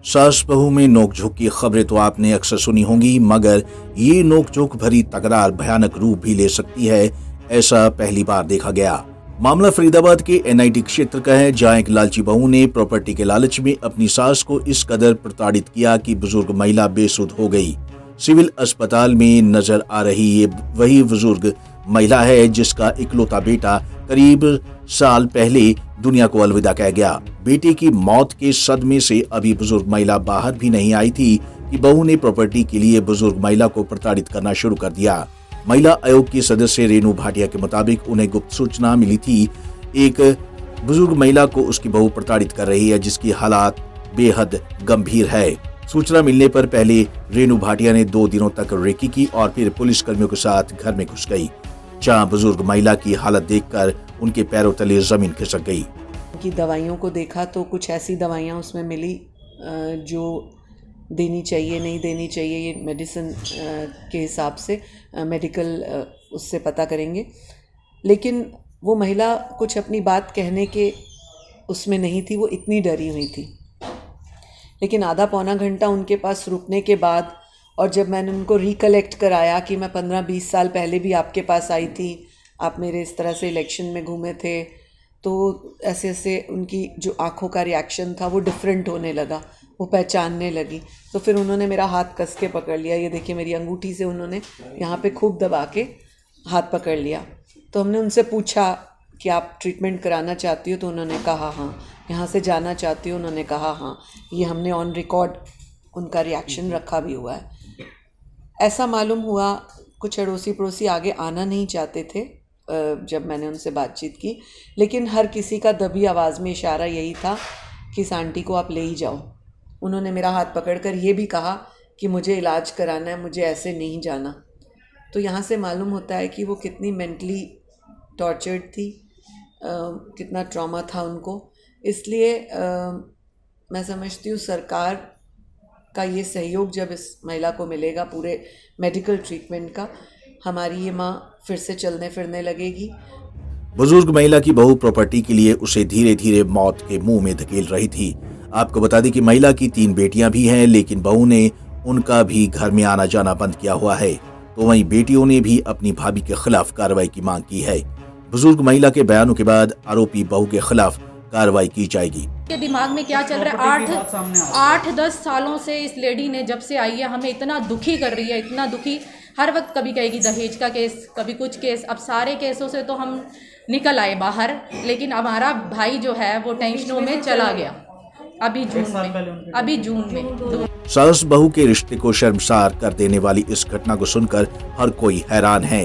सास बहू में नोकझोंक की खबरें तो आपने अक्सर सुनी होंगी, मगर ये नोकझोंक भरी तकरार भयानक रूप भी ले सकती है, ऐसा पहली बार देखा गया। मामला फरीदाबाद के एनआईटी क्षेत्र का है, जहां एक लालची बहू ने प्रॉपर्टी के लालच में अपनी सास को इस कदर प्रताड़ित किया कि बुजुर्ग महिला बेसुध हो गई। सिविल अस्पताल में नजर आ रही ये वही बुजुर्ग महिला है जिसका इकलौता बेटा करीब साल पहले दुनिया को अलविदा कह गया। बेटे की मौत के सदमे से अभी बुजुर्ग महिला बाहर भी नहीं आई थी कि बहू ने प्रॉपर्टी के लिए बुजुर्ग महिला को प्रताड़ित करना शुरू कर दिया। महिला आयोग की सदस्य रेनू भाटिया के मुताबिक उन्हें गुप्त सूचना मिली थी, एक बुजुर्ग महिला को उसकी बहू प्रताड़ित कर रही है, जिसकी हालात बेहद गंभीर है। सूचना मिलने पर पहले रेनू भाटिया ने 2 दिनों तक रेकी की और फिर पुलिस कर्मियों के साथ घर में घुस गई, जहां बुजुर्ग महिला की हालत देखकर उनके पैरों तले जमीन खिसक गई। उनकी दवाइयों को देखा तो कुछ ऐसी दवाइयां उसमें मिली जो देनी चाहिए नहीं देनी चाहिए, ये मेडिसिन के हिसाब से मेडिकल उससे पता करेंगे। लेकिन वो महिला कुछ अपनी बात कहने के उसमें नहीं थी, वो इतनी डरी हुई थी। लेकिन आधा पौना घंटा उनके पास रुकने के बाद और जब मैंने उनको रिकलेक्ट कराया कि मैं 15-20 साल पहले भी आपके पास आई थी, आप मेरे इस तरह से इलेक्शन में घूमे थे, तो ऐसे ऐसे उनकी जो आँखों का रिएक्शन था वो डिफरेंट होने लगा, वो पहचानने लगी। तो फिर उन्होंने मेरा हाथ कस के पकड़ लिया, ये देखिए मेरी अंगूठी से उन्होंने यहाँ पे खूब दबा के हाथ पकड़ लिया। तो हमने उनसे पूछा कि आप ट्रीटमेंट कराना चाहती हो, तो उन्होंने कहा हाँ। यहाँ से जाना चाहती हो, उन्होंने कहा हाँ। ये हमने ऑन रिकॉर्ड उनका रिएक्शन रखा भी हुआ है। ऐसा मालूम हुआ कुछ अड़ोसी पड़ोसी आगे आना नहीं चाहते थे जब मैंने उनसे बातचीत की, लेकिन हर किसी का दबी आवाज़ में इशारा यही था कि इस आंटी को आप ले ही जाओ। उन्होंने मेरा हाथ पकड़कर ये भी कहा कि मुझे इलाज कराना है, मुझे ऐसे नहीं जाना। तो यहाँ से मालूम होता है कि वो कितनी मेंटली टॉर्चर्ड थी, कितना ट्रॉमा था उनको। इसलिए मैं समझती हूँ सरकार का ये सहयोग जब इस महिला को मिलेगा पूरे मेडिकल ट्रीटमेंट का, हमारी ये माँ फिर से चलने फिरने लगेगी। बुजुर्ग महिला की बहू प्रॉपर्टी के लिए उसे धीरे धीरे मौत के मुंह में धकेल रही थी। आपको बता दें कि महिला की 3 बेटियां भी हैं, लेकिन बहू ने उनका भी घर में आना जाना बंद किया हुआ है। तो वहीं बेटियों ने भी अपनी भाभी के खिलाफ कार्रवाई की मांग की है। बुजुर्ग महिला के बयानों के बाद आरोपी बहू के खिलाफ कार्रवाई की जाएगी। के दिमाग में क्या चल रहा है? 8-10 सालों से इस लेडी ने जब से आई है हमें इतना दुखी कर रही है, इतना दुखी। हर वक्त कभी कहेगी दहेज का केस, कभी कुछ केस। अब सारे केसों से तो हम निकल आए बाहर, लेकिन हमारा भाई जो है वो टेंशनों में चला गया अभी जून में। सास बहू के रिश्ते को शर्मसार कर देने वाली इस घटना को सुनकर हर कोई हैरान है।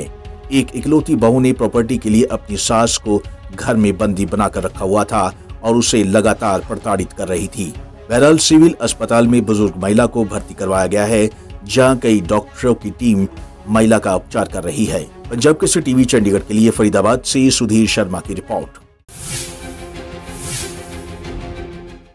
एक इकलौती बहू ने प्रॉपर्टी के लिए अपनी सास को घर में बंदी बनाकर रखा हुआ था और उसे लगातार प्रताड़ित कर रही थी। बहरहाल सिविल अस्पताल में बुजुर्ग महिला को भर्ती करवाया गया है, जहां कई डॉक्टरों की टीम महिला का उपचार कर रही है। पंजाब केसरी टीवी चंडीगढ़ के लिए फरीदाबाद से सुधीर शर्मा की रिपोर्ट।